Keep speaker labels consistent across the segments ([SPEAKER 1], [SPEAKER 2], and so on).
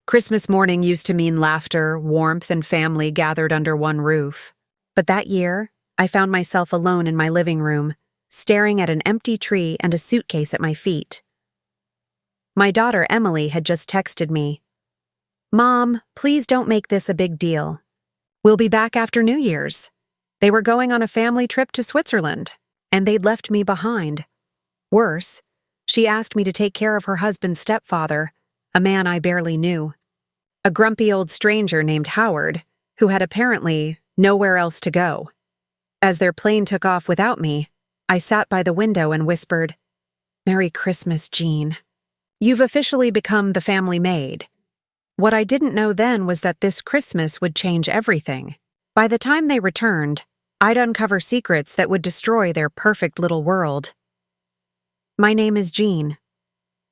[SPEAKER 1] Christmas morning used to mean laughter, warmth, and family gathered under one roof. But that year, I found myself alone in my living room, staring at an empty tree and a suitcase at my feet. My daughter Emily had just texted me, "Mom, please don't make this a big deal. We'll be back after New Year's." They were going on a family trip to Switzerland, and they'd left me behind. Worse, she asked me to take care of her husband's stepfather, a man I barely knew. A grumpy old stranger named Howard, who had apparently nowhere else to go. As their plane took off without me, I sat by the window and whispered, "Merry Christmas, Jean. You've officially become the family maid." What I didn't know then was that this Christmas would change everything. By the time they returned, I'd uncover secrets that would destroy their perfect little world. My name is Jean.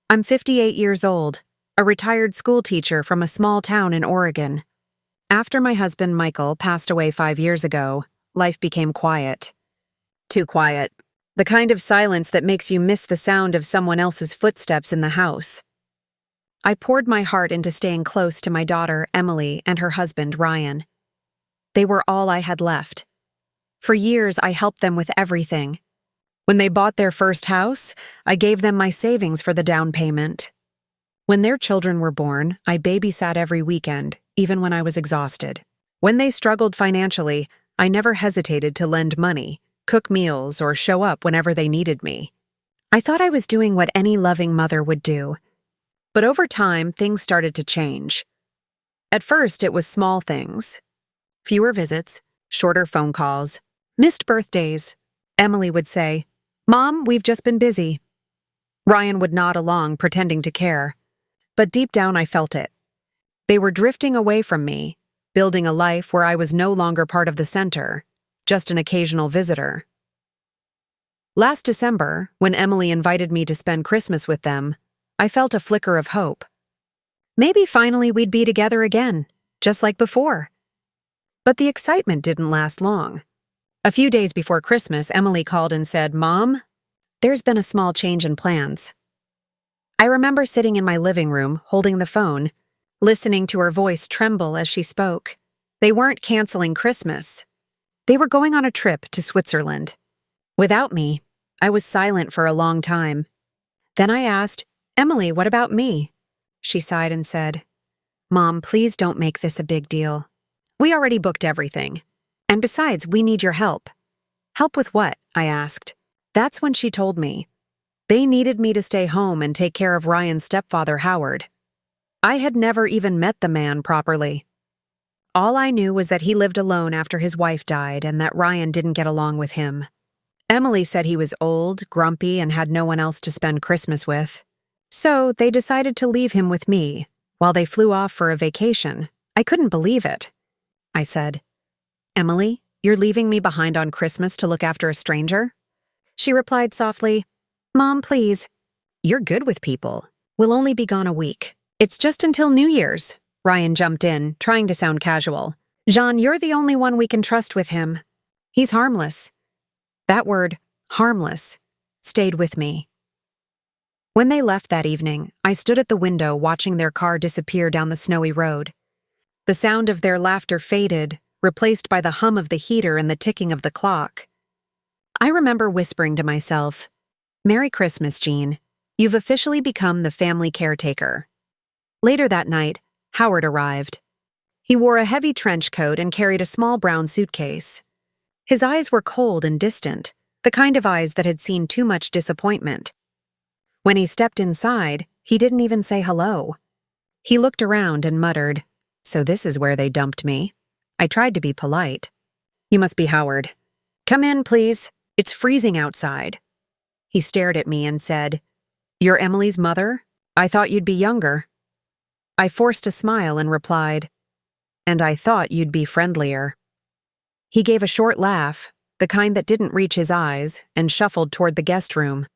[SPEAKER 1] I'm 58 years old, a retired schoolteacher from a small town in Oregon. After my husband Michael passed away 5 years ago, life became quiet. Too quiet. The kind of silence that makes you miss the sound of someone else's footsteps in the house. I poured my heart into staying close to my daughter Emily and her husband Ryan. They were all I had left. For years, I helped them with everything. When they bought their first house, I gave them my savings for the down payment. When their children were born, I babysat every weekend, even when I was exhausted. When they struggled financially, I never hesitated to lend money, cook meals, or show up whenever they needed me. I thought I was doing what any loving mother would do. But over time, things started to change. At first, it was small things. Fewer visits, shorter phone calls, missed birthdays. Emily would say, "Mom, we've just been busy." Ryan would nod along, pretending to care. But deep down I felt it. They were drifting away from me, building a life where I was no longer part of the center, just an occasional visitor. Last December, when Emily invited me to spend Christmas with them, I felt a flicker of hope. Maybe finally we'd be together again, just like before. But the excitement didn't last long. A few days before Christmas, Emily called and said, "Mom, there's been a small change in plans." I remember sitting in my living room, holding the phone, listening to her voice tremble as she spoke. They weren't canceling Christmas. They were going on a trip to Switzerland. Without me, I was silent for a long time. Then I asked, "Emily, what about me?" She sighed and said, "Mom, please don't make this a big deal. We already booked everything. And besides, we need your help." "Help with what?" I asked. That's when she told me. They needed me to stay home and take care of Ryan's stepfather, Howard. I had never even met the man properly. All I knew was that he lived alone after his wife died and that Ryan didn't get along with him. Emily said he was old, grumpy, and had no one else to spend Christmas with. So they decided to leave him with me while they flew off for a vacation. I couldn't believe it. I said, "Emily, you're leaving me behind on Christmas to look after a stranger?" She replied softly, "Mom, please. You're good with people. We'll only be gone a week. It's just until New Year's." Ryan jumped in, trying to sound casual. "Jean, you're the only one we can trust with him. He's harmless." That word, harmless, stayed with me. When they left that evening, I stood at the window watching their car disappear down the snowy road. The sound of their laughter faded, replaced by the hum of the heater and the ticking of the clock. I remember whispering to myself, "Merry Christmas, Jean. You've officially become the family caretaker." Later that night, Howard arrived. He wore a heavy trench coat and carried a small brown suitcase. His eyes were cold and distant, the kind of eyes that had seen too much disappointment. When he stepped inside, he didn't even say hello. He looked around and muttered, "So this is where they dumped me." I tried to be polite. "You must be Howard. Come in, please. It's freezing outside." He stared at me and said, "You're Emily's mother? I thought you'd be younger." I forced a smile and replied, "And I thought you'd be friendlier." He gave a short laugh, the kind that didn't reach his eyes, and shuffled toward the guest room.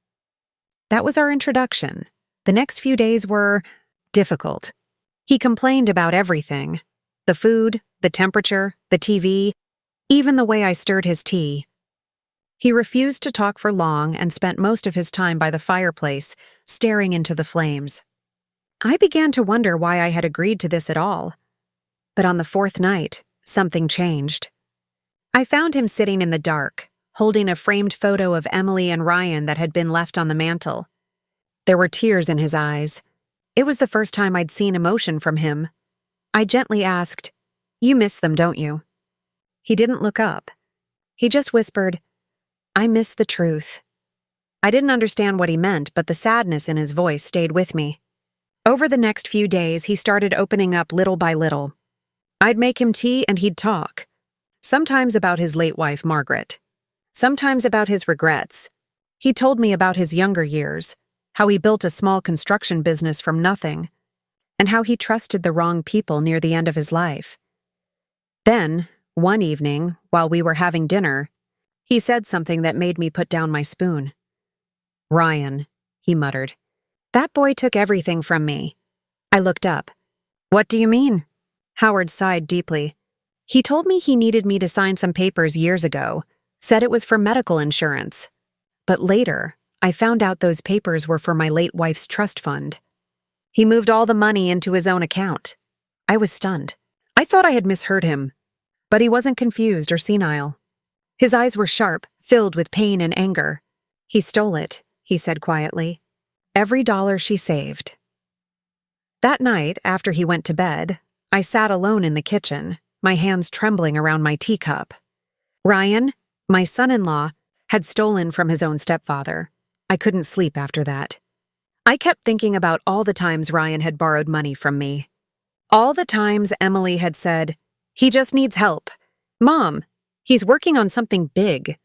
[SPEAKER 1] That was our introduction. The next few days were difficult. He complained about everything. The food, the temperature, the TV, even the way I stirred his tea. He refused to talk for long and spent most of his time by the fireplace, staring into the flames. I began to wonder why I had agreed to this at all. But on the fourth night, something changed. I found him sitting in the dark, holding a framed photo of Emily and Ryan that had been left on the mantel. There were tears in his eyes. It was the first time I'd seen emotion from him. I gently asked, "You miss them, don't you?" He didn't look up. He just whispered, "I miss the truth." I didn't understand what he meant, but the sadness in his voice stayed with me. Over the next few days, he started opening up little by little. I'd make him tea and he'd talk. Sometimes about his late wife, Margaret. Sometimes about his regrets. He told me about his younger years, how he built a small construction business from nothing, and how he trusted the wrong people near the end of his life. Then, one evening, while we were having dinner, he said something that made me put down my spoon. "Ryan," he muttered, "that boy took everything from me." I looked up. "What do you mean?" Howard sighed deeply. "He told me he needed me to sign some papers years ago, said it was for medical insurance. But later, I found out those papers were for my late wife's trust fund. He moved all the money into his own account." I was stunned. I thought I had misheard him. But he wasn't confused or senile. His eyes were sharp, filled with pain and anger. "He stole it," he said quietly. "Every dollar she saved." That night, after he went to bed, I sat alone in the kitchen, my hands trembling around my teacup. Ryan, my son-in-law, had stolen from his own stepfather. I couldn't sleep after that. I kept thinking about all the times Ryan had borrowed money from me. All the times Emily had said, "He just needs help. Mom, he's working on something big."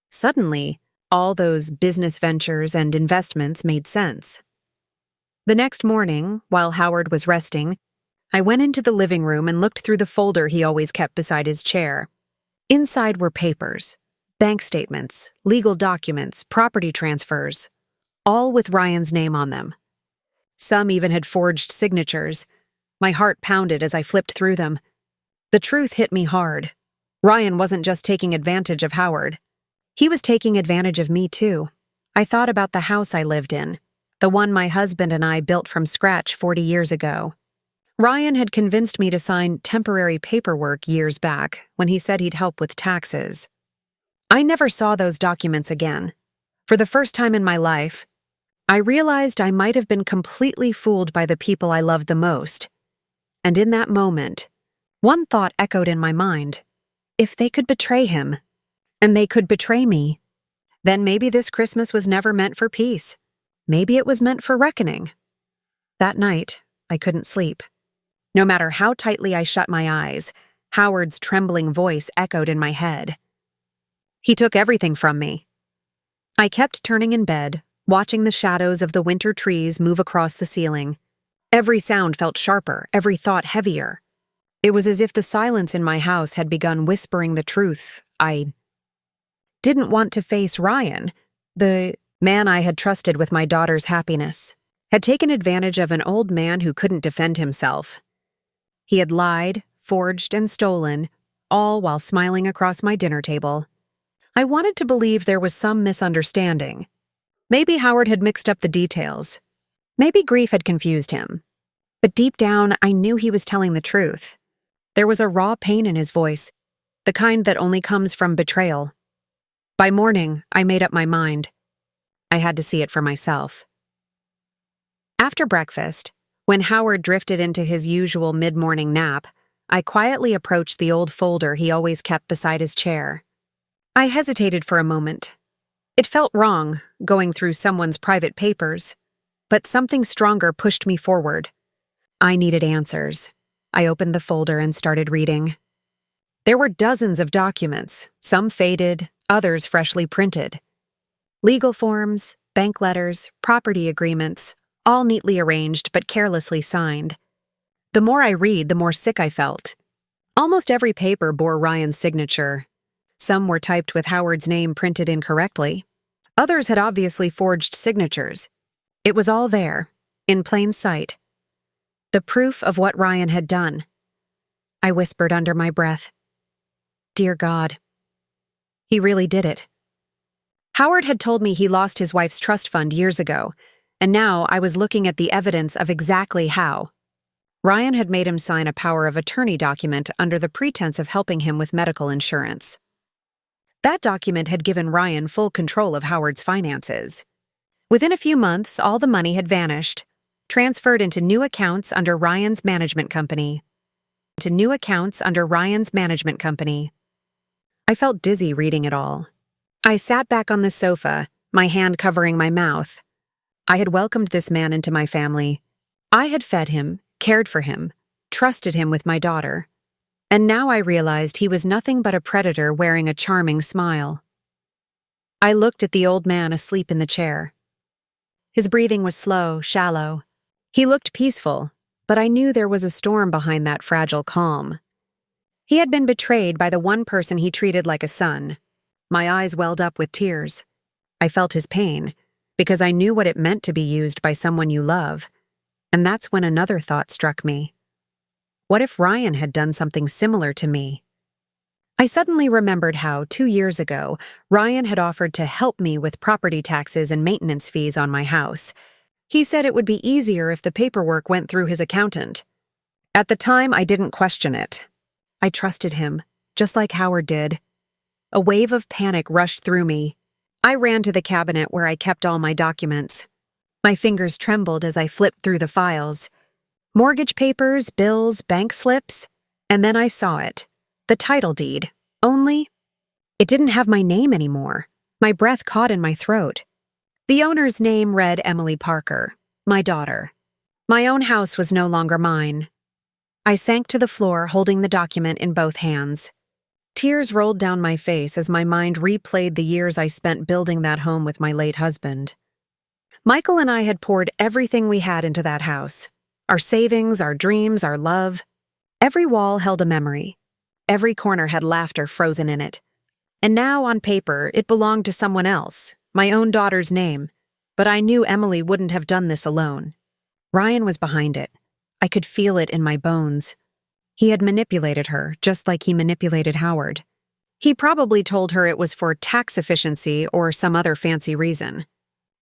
[SPEAKER 1] Suddenly, all those business ventures and investments made sense. The next morning, while Howard was resting, I went into the living room and looked through the folder he always kept beside his chair. Inside were papers, bank statements, legal documents, property transfers, all with Ryan's name on them. Some even had forged signatures. My heart pounded as I flipped through them. The truth hit me hard. Ryan wasn't just taking advantage of Howard. He was taking advantage of me, too. I thought about the house I lived in, the one my husband and I built from scratch 40 years ago. Ryan had convinced me to sign temporary paperwork years back when he said he'd help with taxes. I never saw those documents again. For the first time in my life, I realized I might have been completely fooled by the people I loved the most. And in that moment, one thought echoed in my mind. If they could betray him, and they could betray me, then maybe this Christmas was never meant for peace. Maybe it was meant for reckoning. That night, I couldn't sleep. No matter how tightly I shut my eyes, Howard's trembling voice echoed in my head. He took everything from me. I kept turning in bed, watching the shadows of the winter trees move across the ceiling. Every sound felt sharper, every thought heavier. It was as if the silence in my house had begun whispering the truth. I didn't want to face Ryan, the man I had trusted with my daughter's happiness, had taken advantage of an old man who couldn't defend himself. He had lied, forged, and stolen, all while smiling across my dinner table. I wanted to believe there was some misunderstanding. Maybe Howard had mixed up the details. Maybe grief had confused him. But deep down, I knew he was telling the truth. There was a raw pain in his voice, the kind that only comes from betrayal. By morning, I made up my mind. I had to see it for myself. After breakfast, when Howard drifted into his usual mid-morning nap, I quietly approached the old folder he always kept beside his chair. I hesitated for a moment. It felt wrong, going through someone's private papers, but something stronger pushed me forward. I needed answers. I opened the folder and started reading. There were dozens of documents, some faded, others freshly printed. Legal forms, bank letters, property agreements, all neatly arranged but carelessly signed. The more I read, the more sick I felt. Almost every paper bore Ryan's signature. Some were typed with Howard's name printed incorrectly. Others had obviously forged signatures. It was all there, in plain sight. The proof of what Ryan had done. I whispered under my breath, "Dear God." He really did it. Howard had told me he lost his wife's trust fund years ago, and now I was looking at the evidence of exactly how. Ryan had made him sign a power of attorney document under the pretense of helping him with medical insurance. That document had given Ryan full control of Howard's finances. Within a few months, all the money had vanished, transferred into new accounts under Ryan's management company. I felt dizzy reading it all. I sat back on the sofa, my hand covering my mouth. I had welcomed this man into my family. I had fed him, cared for him, trusted him with my daughter. And now I realized he was nothing but a predator wearing a charming smile. I looked at the old man asleep in the chair. His breathing was slow, shallow. He looked peaceful, but I knew there was a storm behind that fragile calm. He had been betrayed by the one person he treated like a son. My eyes welled up with tears. I felt his pain, because I knew what it meant to be used by someone you love. And that's when another thought struck me. What if Ryan had done something similar to me? I suddenly remembered how, 2 years ago, Ryan had offered to help me with property taxes and maintenance fees on my house. He said it would be easier if the paperwork went through his accountant. At the time, I didn't question it. I trusted him, just like Howard did. A wave of panic rushed through me. I ran to the cabinet where I kept all my documents. My fingers trembled as I flipped through the files. Mortgage papers, bills, bank slips, and then I saw it. The title deed. Only, it didn't have my name anymore. My breath caught in my throat. The owner's name read Emily Parker, my daughter. My own house was no longer mine. I sank to the floor, holding the document in both hands. Tears rolled down my face as my mind replayed the years I spent building that home with my late husband. Michael and I had poured everything we had into that house. Our savings, our dreams, our love. Every wall held a memory. Every corner had laughter frozen in it. And now, on paper, it belonged to someone else, my own daughter's name. But I knew Emily wouldn't have done this alone. Ryan was behind it. I could feel it in my bones. He had manipulated her, just like he manipulated Howard. He probably told her it was for tax efficiency or some other fancy reason.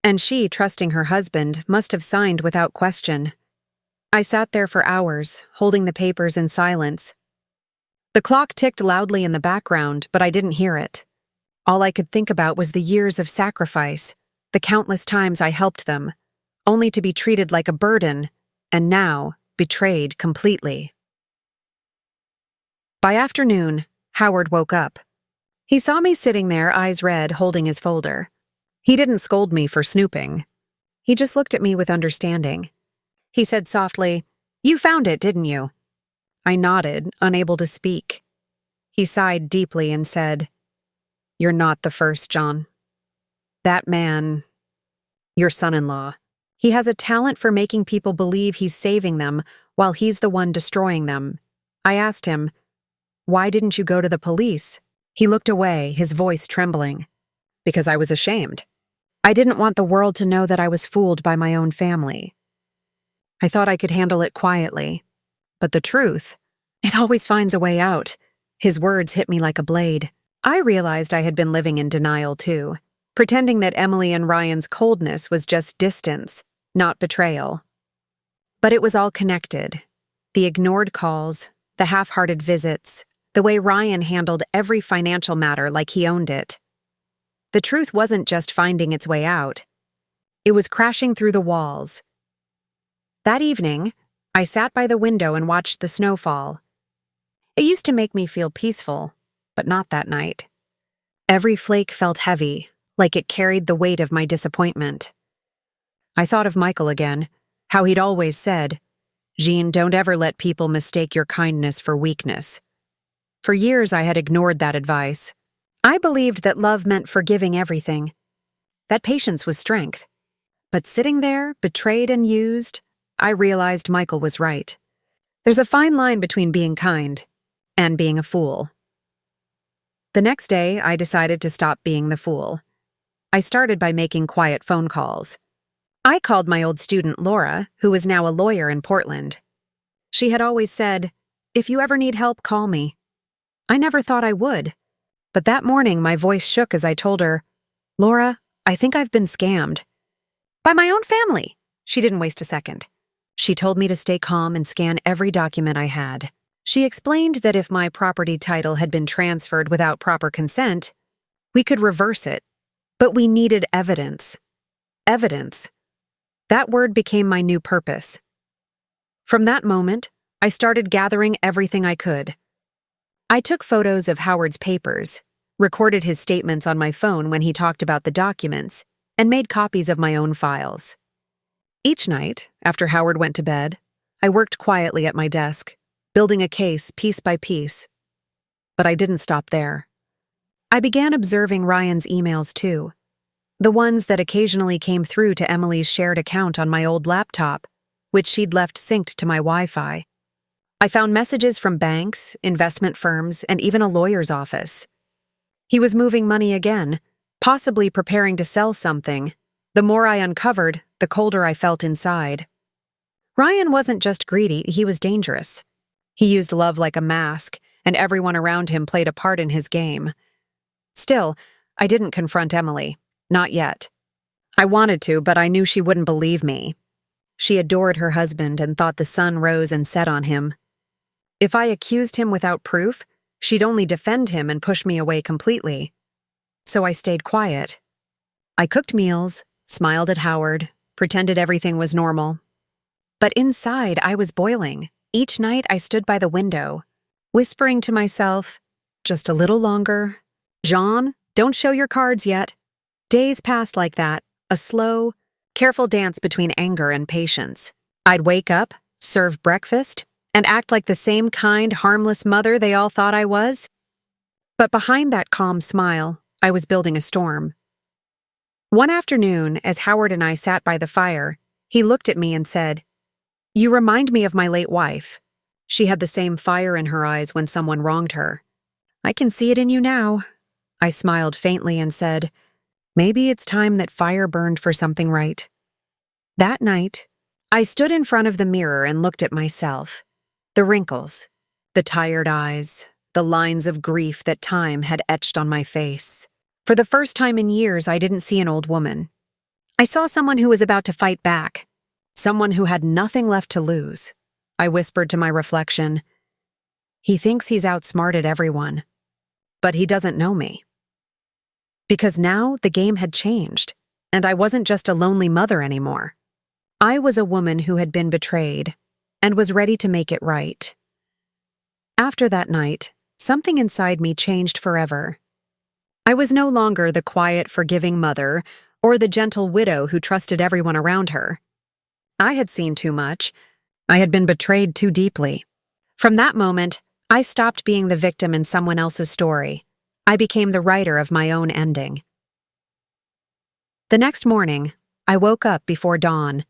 [SPEAKER 1] And she, trusting her husband, must have signed without question. I sat there for hours, holding the papers in silence. The clock ticked loudly in the background, but I didn't hear it. All I could think about was the years of sacrifice, the countless times I helped them, only to be treated like a burden, and now betrayed completely. By afternoon, Howard woke up. He saw me sitting there, eyes red, holding his folder. He didn't scold me for snooping. He just looked at me with understanding. He said softly, "You found it, didn't you?" I nodded, unable to speak. He sighed deeply and said, "You're not the first, John. That man, your son-in-law, he has a talent for making people believe he's saving them while he's the one destroying them." I asked him, "Why didn't you go to the police?" He looked away, his voice trembling. "Because I was ashamed. I didn't want the world to know that I was fooled by my own family. I thought I could handle it quietly. But the truth, it always finds a way out." His words hit me like a blade. I realized I had been living in denial too, pretending that Emily and Ryan's coldness was just distance, not betrayal. But it was all connected. The ignored calls, the half-hearted visits, the way Ryan handled every financial matter like he owned it. The truth wasn't just finding its way out. It was crashing through the walls. That evening, I sat by the window and watched the snow fall. It used to make me feel peaceful, but not that night. Every flake felt heavy, like it carried the weight of my disappointment. I thought of Michael again, how he'd always said, "Jean, don't ever let people mistake your kindness for weakness." For years I had ignored that advice. I believed that love meant forgiving everything, that patience was strength. But sitting there, betrayed and used, I realized Michael was right. There's a fine line between being kind and being a fool. The next day, I decided to stop being the fool. I started by making quiet phone calls. I called my old student Laura, who is now a lawyer in Portland. She had always said, "If you ever need help, call me." I never thought I would. But that morning, my voice shook as I told her, "Laura, I think I've been scammed." By my own family. She didn't waste a second. She told me to stay calm and scan every document I had. She explained that if my property title had been transferred without proper consent, we could reverse it, but we needed evidence. Evidence. That word became my new purpose. From that moment, I started gathering everything I could. I took photos of Howard's papers, recorded his statements on my phone when he talked about the documents, and made copies of my own files. Each night, after Howard went to bed, I worked quietly at my desk, building a case piece by piece. But I didn't stop there. I began observing Ryan's emails too, the ones that occasionally came through to Emily's shared account on my old laptop, which she'd left synced to my Wi-Fi. I found messages from banks, investment firms, and even a lawyer's office. He was moving money again, possibly preparing to sell something. The more I uncovered, the colder I felt inside. Ryan wasn't just greedy, he was dangerous. He used love like a mask, and everyone around him played a part in his game. Still, I didn't confront Emily. Not yet. I wanted to, but I knew she wouldn't believe me. She adored her husband and thought the sun rose and set on him. If I accused him without proof, she'd only defend him and push me away completely. So I stayed quiet. I cooked meals, smiled at Howard, pretended everything was normal. But inside, I was boiling. Each night, I stood by the window, whispering to myself, just a little longer. Jean, don't show your cards yet. Days passed like that, a slow, careful dance between anger and patience. I'd wake up, serve breakfast, and act like the same kind, harmless mother they all thought I was. But behind that calm smile, I was building a storm. One afternoon, as Howard and I sat by the fire, he looked at me and said, "You remind me of my late wife. She had the same fire in her eyes when someone wronged her. I can see it in you now." I smiled faintly and said, "Maybe it's time that fire burned for something right." That night, I stood in front of the mirror and looked at myself. The wrinkles, the tired eyes, the lines of grief that time had etched on my face. For the first time in years, I didn't see an old woman. I saw someone who was about to fight back, someone who had nothing left to lose. I whispered to my reflection, "He thinks he's outsmarted everyone, but he doesn't know me." Because now the game had changed, and I wasn't just a lonely mother anymore. I was a woman who had been betrayed and was ready to make it right. After that night, something inside me changed forever. I was no longer the quiet, forgiving mother or the gentle widow who trusted everyone around her. I had seen too much. I had been betrayed too deeply. From that moment, I stopped being the victim in someone else's story. I became the writer of my own ending. The next morning, I woke up before dawn.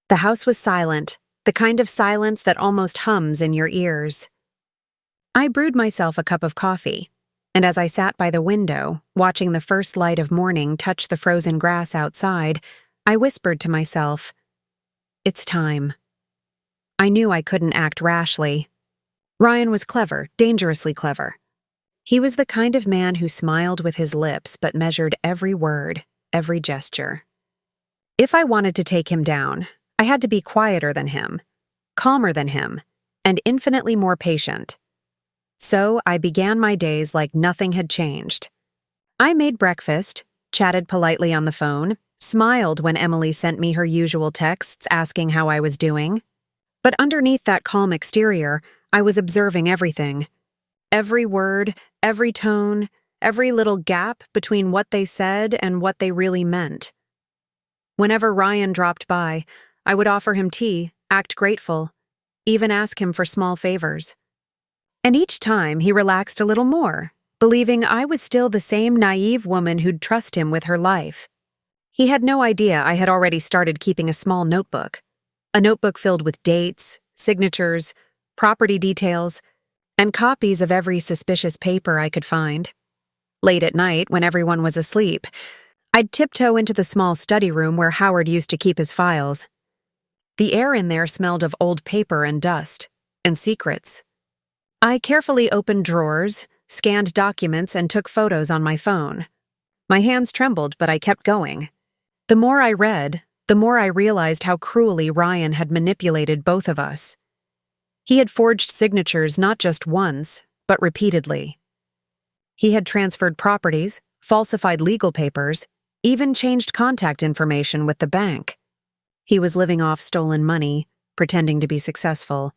[SPEAKER 1] The house was silent, the kind of silence that almost hums in your ears. I brewed myself a cup of coffee, and as I sat by the window, watching the first light of morning touch the frozen grass outside, I whispered to myself, "It's time." I knew I couldn't act rashly. Ryan was clever, dangerously clever. He was the kind of man who smiled with his lips but measured every word, every gesture. If I wanted to take him down, I had to be quieter than him, calmer than him, and infinitely more patient. So I began my days like nothing had changed. I made breakfast, chatted politely on the phone, smiled when Emily sent me her usual texts asking how I was doing. But underneath that calm exterior, I was observing everything. Every word, every tone, every little gap between what they said and what they really meant. Whenever Ryan dropped by, I would offer him tea, act grateful, even ask him for small favors. And each time he relaxed a little more, believing I was still the same naive woman who'd trust him with her life. He had no idea I had already started keeping a small notebook. A notebook filled with dates, signatures, property details, and copies of every suspicious paper I could find. Late at night, when everyone was asleep, I'd tiptoe into the small study room where Howard used to keep his files. The air in there smelled of old paper and dust, and secrets. I carefully opened drawers, scanned documents, and took photos on my phone. My hands trembled, but I kept going. The more I read, the more I realized how cruelly Ryan had manipulated both of us. He had forged signatures not just once, but repeatedly. He had transferred properties, falsified legal papers, even changed contact information with the bank. He was living off stolen money, pretending to be successful,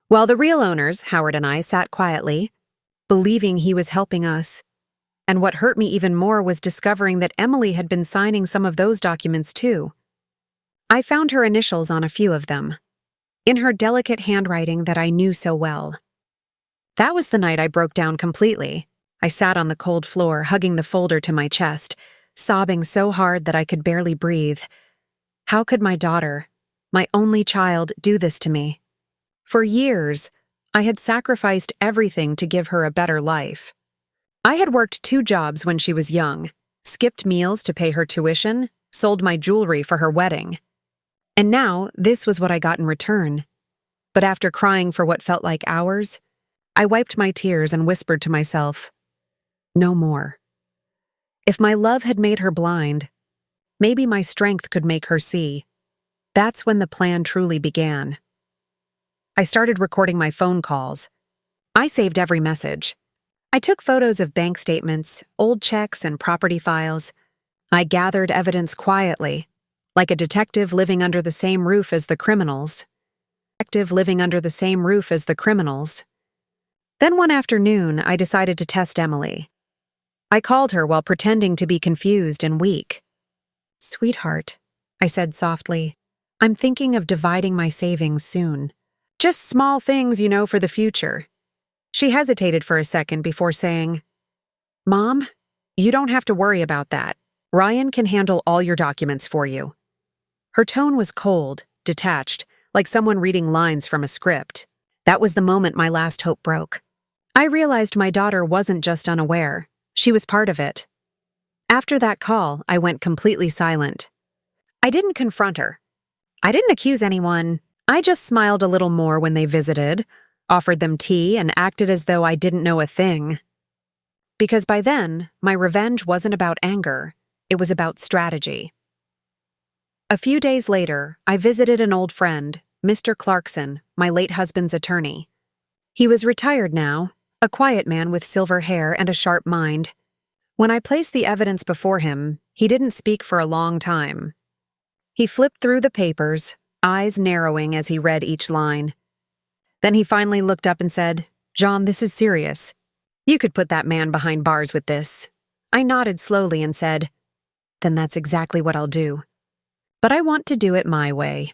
[SPEAKER 1] while the real owners, Howard and I, sat quietly, believing he was helping us. And what hurt me even more was discovering that Emily had been signing some of those documents too. I found her initials on a few of them, in her delicate handwriting that I knew so well. That was the night I broke down completely. I sat on the cold floor, hugging the folder to my chest, sobbing so hard that I could barely breathe. How could my daughter, my only child, do this to me? For years, I had sacrificed everything to give her a better life. I had worked 2 jobs when she was young, skipped meals to pay her tuition, sold my jewelry for her wedding. And now, this was what I got in return. But after crying for what felt like hours, I wiped my tears and whispered to myself, no more. If my love had made her blind, maybe my strength could make her see. That's when the plan truly began. I started recording my phone calls. I saved every message. I took photos of bank statements, old checks, and property files. I gathered evidence quietly, like a detective living under the same roof as the criminals. Then one afternoon, I decided to test Emily. I called her while pretending to be confused and weak. "Sweetheart," I said softly, "I'm thinking of dividing my savings soon. Just small things, for the future." She hesitated for a second before saying, "Mom, you don't have to worry about that. Ryan can handle all your documents for you." Her tone was cold, detached, like someone reading lines from a script. That was the moment my last hope broke. I realized my daughter wasn't just unaware. She was part of it. After that call, I went completely silent. I didn't confront her. I didn't accuse anyone. I just smiled a little more when they visited, offered them tea, and acted as though I didn't know a thing. Because by then, my revenge wasn't about anger. It was about strategy. A few days later, I visited an old friend, Mr. Clarkson, my late husband's attorney. He was retired now, a quiet man with silver hair and a sharp mind. When I placed the evidence before him, he didn't speak for a long time. He flipped through the papers, eyes narrowing as he read each line. Then he finally looked up and said, "John, this is serious. You could put that man behind bars with this." I nodded slowly and said, "Then that's exactly what I'll do. But I want to do it my way."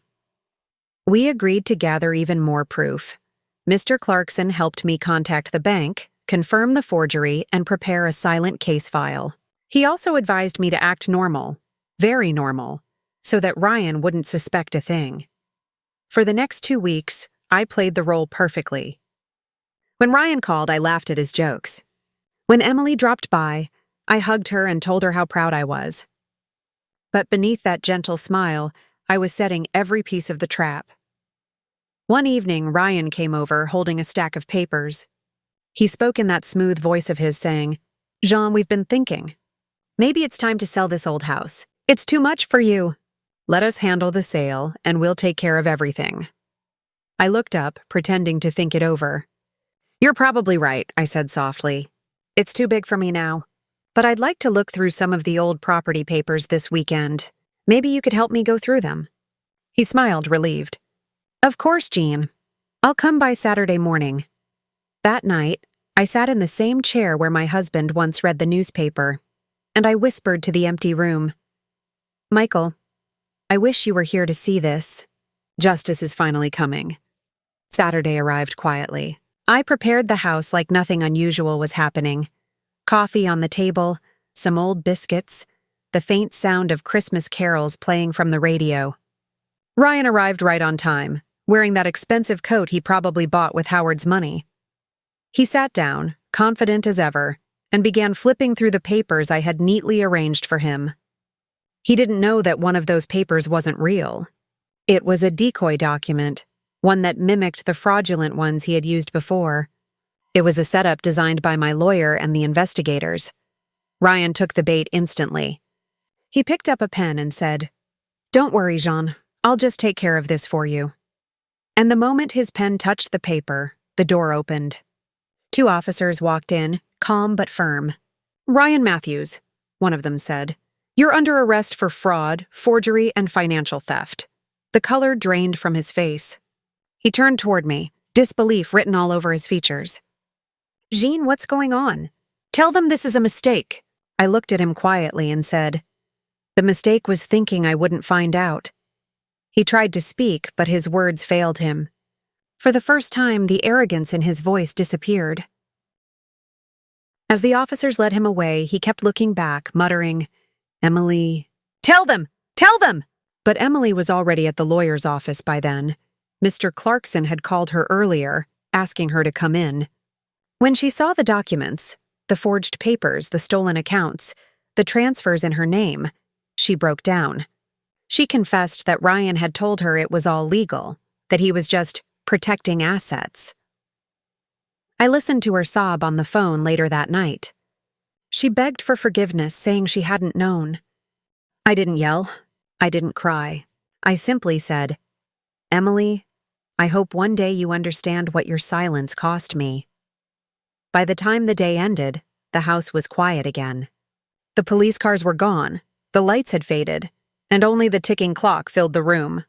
[SPEAKER 1] We agreed to gather even more proof. Mr. Clarkson helped me contact the bank, confirm the forgery, and prepare a silent case file. He also advised me to act normal, very normal, so that Ryan wouldn't suspect a thing. For the next 2 weeks, I played the role perfectly. When Ryan called, I laughed at his jokes. When Emily dropped by, I hugged her and told her how proud I was. But beneath that gentle smile, I was setting every piece of the trap. One evening, Ryan came over holding a stack of papers. He spoke in that smooth voice of his, saying, "Jean, we've been thinking. Maybe it's time to sell this old house. It's too much for you. Let us handle the sale, and we'll take care of everything." I looked up, pretending to think it over. "You're probably right," I said softly. "It's too big for me now. But I'd like to look through some of the old property papers this weekend. Maybe you could help me go through them." He smiled, relieved. "Of course, Jean. I'll come by Saturday morning." That night, I sat in the same chair where my husband once read the newspaper, and I whispered to the empty room, "Michael, I wish you were here to see this. Justice is finally coming." Saturday arrived quietly. I prepared the house like nothing unusual was happening. Coffee on the table, some old biscuits, the faint sound of Christmas carols playing from the radio. Ryan arrived right on time, wearing that expensive coat he probably bought with Howard's money. He sat down, confident as ever, and began flipping through the papers I had neatly arranged for him. He didn't know that one of those papers wasn't real. It was a decoy document, one that mimicked the fraudulent ones he had used before. It was a setup designed by my lawyer and the investigators. Ryan took the bait instantly. He picked up a pen and said, Don't worry, Jean. I'll just take care of this for you. And the moment his pen touched the paper, the door opened. 2 officers walked in, calm but firm. "Ryan Matthews," one of them said. "You're under arrest for fraud, forgery, and financial theft." The color drained from his face. He turned toward me, disbelief written all over his features. "Jean, what's going on? Tell them this is a mistake." I looked at him quietly and said, "The mistake was thinking I wouldn't find out." He tried to speak, but his words failed him. For the first time, the arrogance in his voice disappeared. As the officers led him away, he kept looking back, muttering, "Emily, tell them! Tell them!" But Emily was already at the lawyer's office by then. Mr. Clarkson had called her earlier, asking her to come in. When she saw the documents, the forged papers, the stolen accounts, the transfers in her name, she broke down. She confessed that Ryan had told her it was all legal, that he was just protecting assets. I listened to her sob on the phone later that night. She begged for forgiveness, saying she hadn't known. I didn't yell. I didn't cry. I simply said, "Emily, I hope one day you understand what your silence cost me." By the time the day ended, the house was quiet again. The police cars were gone, the lights had faded, and only the ticking clock filled the room.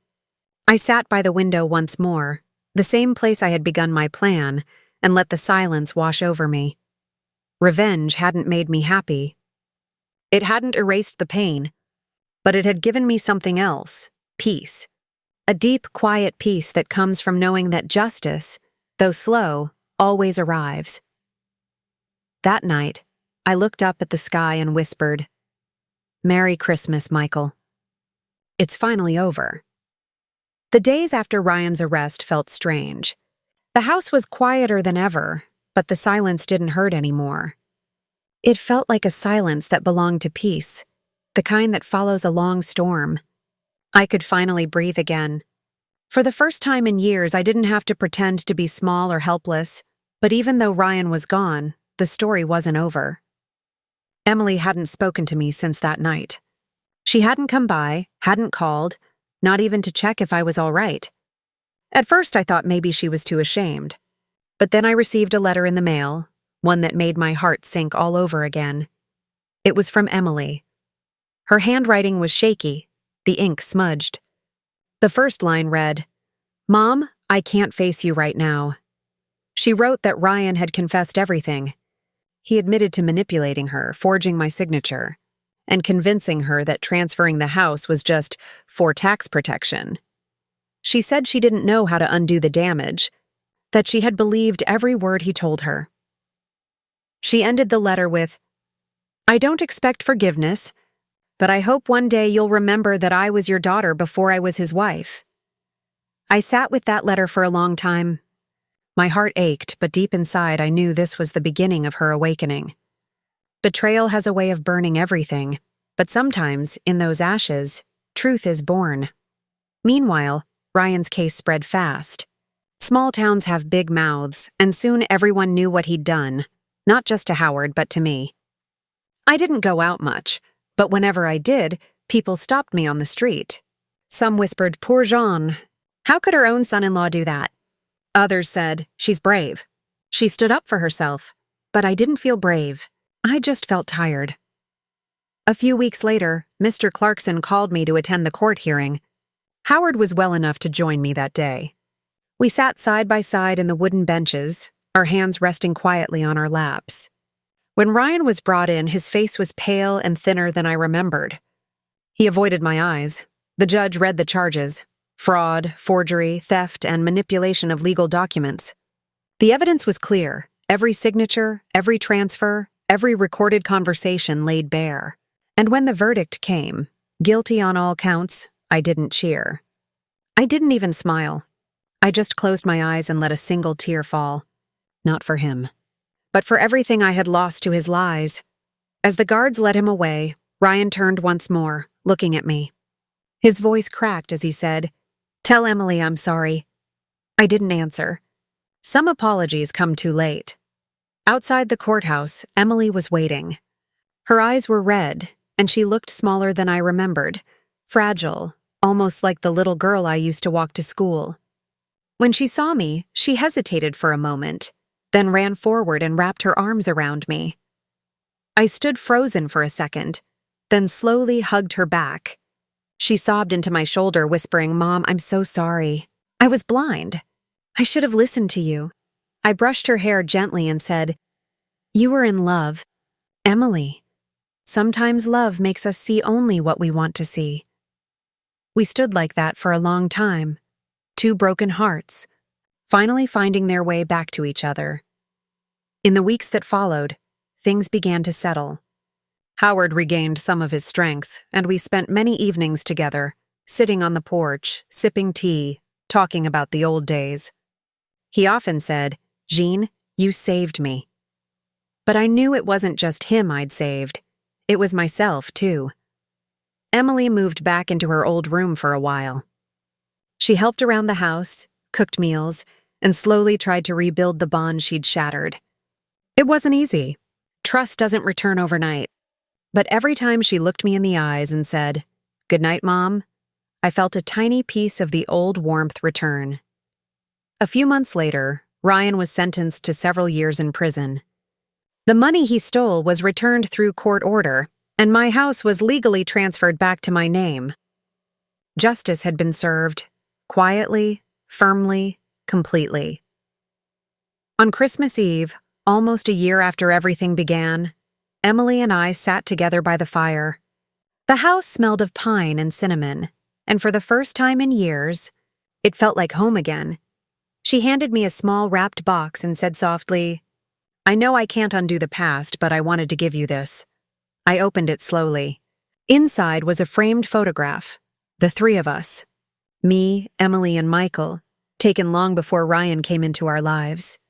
[SPEAKER 1] I sat by the window once more, the same place I had begun my plan, and let the silence wash over me. Revenge hadn't made me happy. It hadn't erased the pain, but it had given me something else, peace. A deep, quiet peace that comes from knowing that justice, though slow, always arrives. That night, I looked up at the sky and whispered, "Merry Christmas, Michael. It's finally over." The days after Ryan's arrest felt strange. The house was quieter than ever, but the silence didn't hurt anymore. It felt like a silence that belonged to peace, the kind that follows a long storm. I could finally breathe again. For the first time in years, I didn't have to pretend to be small or helpless, but even though Ryan was gone, the story wasn't over. Emily hadn't spoken to me since that night. She hadn't come by, hadn't called, not even to check if I was all right. At first I thought maybe she was too ashamed. But then I received a letter in the mail, one that made my heart sink all over again. It was from Emily. Her handwriting was shaky, the ink smudged. The first line read, "Mom, I can't face you right now." She wrote that Ryan had confessed everything. He admitted to manipulating her, forging my signature, and convincing her that transferring the house was just for tax protection. She said she didn't know how to undo the damage, that she had believed every word he told her. She ended the letter with, "I don't expect forgiveness, but I hope one day you'll remember that I was your daughter before I was his wife." I sat with that letter for a long time. My heart ached, but deep inside I knew this was the beginning of her awakening. Betrayal has a way of burning everything, but sometimes, in those ashes, truth is born. Meanwhile, Ryan's case spread fast. Small towns have big mouths, and soon everyone knew what he'd done, not just to Howard, but to me. I didn't go out much, but whenever I did, people stopped me on the street. Some whispered, "Poor Jean. How could her own son-in-law do that?" Others said, "She's brave. She stood up for herself." But I didn't feel brave. I just felt tired. A few weeks later, Mr. Clarkson called me to attend the court hearing. Howard was well enough to join me that day. We sat side by side in the wooden benches, our hands resting quietly on our laps. When Ryan was brought in, his face was pale and thinner than I remembered. He avoided my eyes. The judge read the charges: fraud, forgery, theft, and manipulation of legal documents. The evidence was clear. Every signature, every transfer, every recorded conversation laid bare. And when the verdict came, guilty on all counts, I didn't cheer. I didn't even smile. I just closed my eyes and let a single tear fall. Not for him, but for everything I had lost to his lies. As the guards led him away, Ryan turned once more, looking at me. His voice cracked as he said, "Tell Emily I'm sorry." I didn't answer. Some apologies come too late. Outside the courthouse, Emily was waiting. Her eyes were red, and she looked smaller than I remembered, fragile, almost like the little girl I used to walk to school. When she saw me, she hesitated for a moment, then ran forward and wrapped her arms around me. I stood frozen for a second, then slowly hugged her back. She sobbed into my shoulder, whispering, "Mom, I'm so sorry. I was blind. I should have listened to you." I brushed her hair gently and said, "You were in love, Emily. Sometimes love makes us see only what we want to see." We stood like that for a long time, two broken hearts, finally finding their way back to each other. In the weeks that followed, things began to settle. Howard regained some of his strength, and we spent many evenings together, sitting on the porch, sipping tea, talking about the old days. He often said, "Jean, you saved me." But I knew it wasn't just him I'd saved. It was myself, too. Emily moved back into her old room for a while. She helped around the house, cooked meals, and slowly tried to rebuild the bond she'd shattered. It wasn't easy. Trust doesn't return overnight. But every time she looked me in the eyes and said, "Good night, Mom," I felt a tiny piece of the old warmth return. A few months later, Ryan was sentenced to several years in prison. The money he stole was returned through court order, and my house was legally transferred back to my name. Justice had been served, quietly, firmly, completely. On Christmas Eve, almost a year after everything began, Emily and I sat together by the fire. The house smelled of pine and cinnamon, and for the first time in years, it felt like home again. She handed me a small wrapped box and said softly, "I know I can't undo the past, but I wanted to give you this." I opened it slowly. Inside was a framed photograph, the three of us, me, Emily, and Michael, taken long before Ryan came into our lives.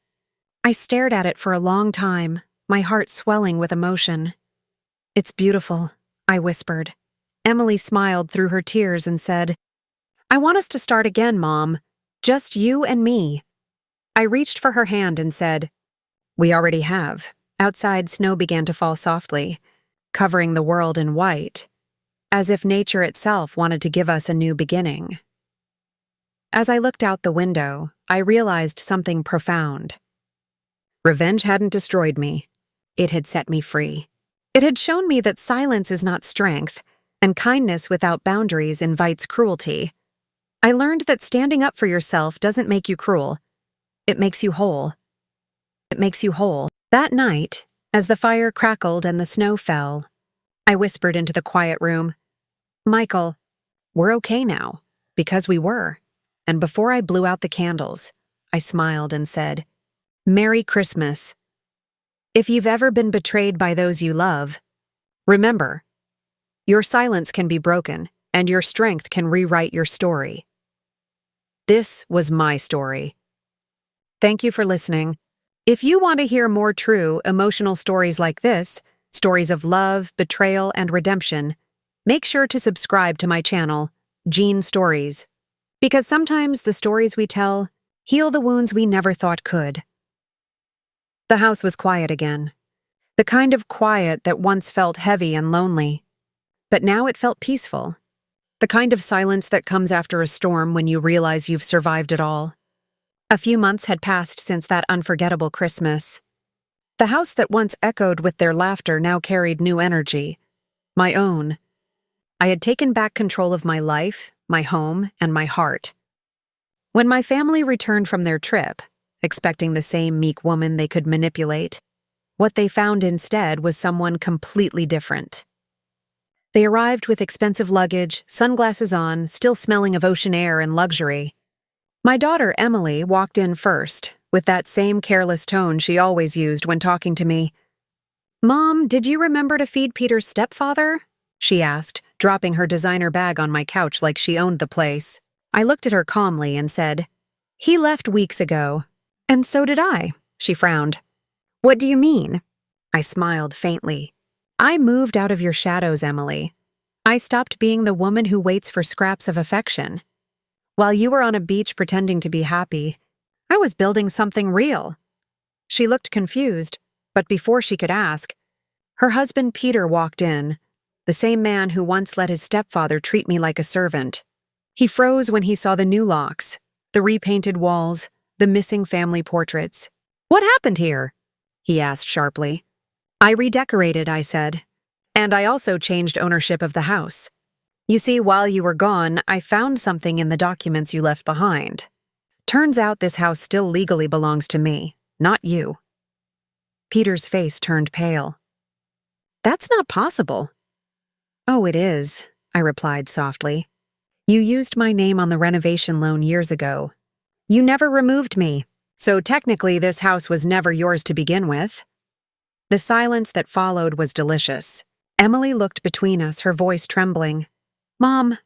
[SPEAKER 1] I stared at it for a long time, my heart swelling with emotion. "It's beautiful," I whispered. Emily smiled through her tears and said, "I want us to start again, Mom. Just you and me." I reached for her hand and said, "We already have." Outside, snow began to fall softly, covering the world in white, as if nature itself wanted to give us a new beginning. As I looked out the window, I realized something profound. Revenge hadn't destroyed me. It had set me free. It had shown me that silence is not strength, and kindness without boundaries invites cruelty. I learned that standing up for yourself doesn't make you cruel. It makes you whole. It makes you whole. That night, as the fire crackled and the snow fell, I whispered into the quiet room, "Michael, we're okay now, because we were." And before I blew out the candles, I smiled and said, "Merry Christmas." If you've ever been betrayed by those you love, remember, your silence can be broken, and your strength can rewrite your story. This was my story. Thank you for listening. If you want to hear more true, emotional stories like this, stories of love, betrayal, and redemption, make sure to subscribe to my channel, Jean Stories, because sometimes the stories we tell heal the wounds we never thought could. The house was quiet again, the kind of quiet that once felt heavy and lonely, but now it felt peaceful, the kind of silence that comes after a storm when you realize you've survived it all. A few months had passed since that unforgettable Christmas. The house that once echoed with their laughter now carried new energy, my own. I had taken back control of my life, my home, and my heart. When my family returned from their trip, expecting the same meek woman they could manipulate, what they found instead was someone completely different. They arrived with expensive luggage, sunglasses on, still smelling of ocean air and luxury. My daughter, Emily, walked in first, with that same careless tone she always used when talking to me. "Mom, did you remember to feed Peter's stepfather?" she asked, dropping her designer bag on my couch like she owned the place. I looked at her calmly and said, "He left weeks ago." "And so did I," she frowned. "What do you mean?" I smiled faintly. "I moved out of your shadows, Emily. I stopped being the woman who waits for scraps of affection. While you were on a beach pretending to be happy, I was building something real." She looked confused, but before she could ask, her husband Peter walked in, the same man who once let his stepfather treat me like a servant. He froze when he saw the new locks, the repainted walls, the missing family portraits. "What happened here?" he asked sharply. "I redecorated," I said. "And I also changed ownership of the house. You see, while you were gone, I found something in the documents you left behind. Turns out this house still legally belongs to me, not you." Peter's face turned pale. "That's not possible." "Oh, it is," I replied softly. "You used my name on the renovation loan years ago. You never removed me, so technically this house was never yours to begin with." The silence that followed was delicious. Emily looked between us, her voice trembling. "Mom,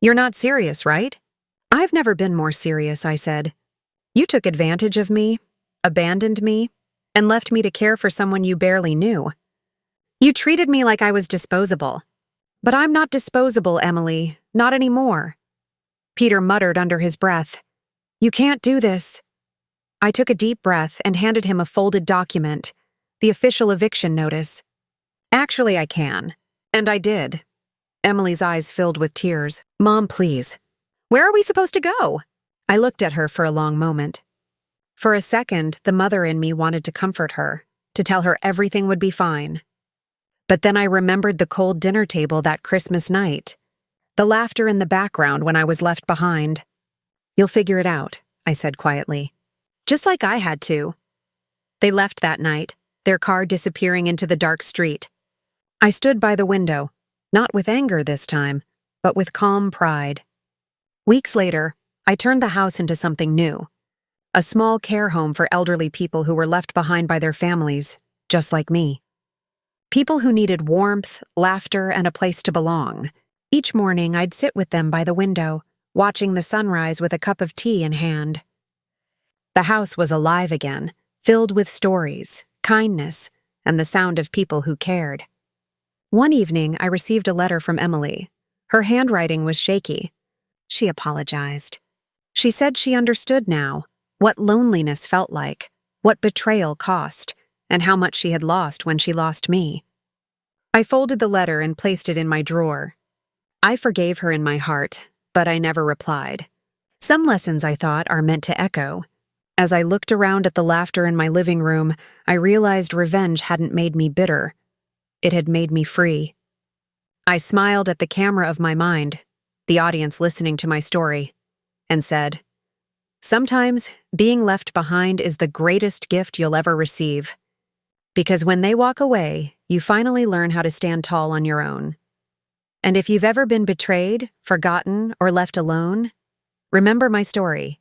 [SPEAKER 1] you're not serious, right?" "I've never been more serious," I said. "You took advantage of me, abandoned me, and left me to care for someone you barely knew. You treated me like I was disposable. But I'm not disposable, Emily, not anymore." Peter muttered under his breath, "You can't do this." I took a deep breath and handed him a folded document, the official eviction notice. "Actually, I can. And I did." Emily's eyes filled with tears. "Mom, please. Where are we supposed to go?" I looked at her for a long moment. For a second, the mother in me wanted to comfort her, to tell her everything would be fine. But then I remembered the cold dinner table that Christmas night, the laughter in the background when I was left behind. "You'll figure it out," I said quietly. "Just like I had to." They left that night, their car disappearing into the dark street. I stood by the window, not with anger this time, but with calm pride. Weeks later, I turned the house into something new. A small care home for elderly people who were left behind by their families, just like me. People who needed warmth, laughter, and a place to belong. Each morning, I'd sit with them by the window, watching the sunrise with a cup of tea in hand. The house was alive again, filled with stories, kindness, and the sound of people who cared. One evening, I received a letter from Emily. Her handwriting was shaky. She apologized. She said she understood now what loneliness felt like, what betrayal cost, and how much she had lost when she lost me. I folded the letter and placed it in my drawer. I forgave her in my heart, but I never replied. Some lessons, I thought, are meant to echo. As I looked around at the laughter in my living room, I realized revenge hadn't made me bitter. It had made me free. I smiled at the camera of my mind, the audience listening to my story, and said, "Sometimes being left behind is the greatest gift you'll ever receive. Because when they walk away, you finally learn how to stand tall on your own. And if you've ever been betrayed, forgotten, or left alone, remember my story.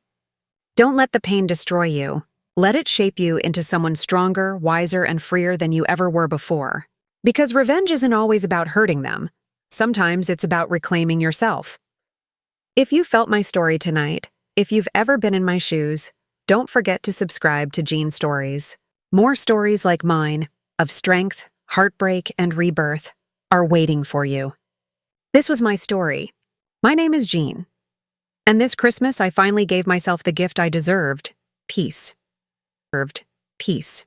[SPEAKER 1] Don't let the pain destroy you. Let it shape you into someone stronger, wiser, and freer than you ever were before. Because revenge isn't always about hurting them. Sometimes it's about reclaiming yourself." If you felt my story tonight, if you've ever been in my shoes, don't forget to subscribe to Jean Stories. More stories like mine, of strength, heartbreak, and rebirth, are waiting for you. This was my story. My name is Jean. And this Christmas, I finally gave myself the gift I deserved: peace. Peace.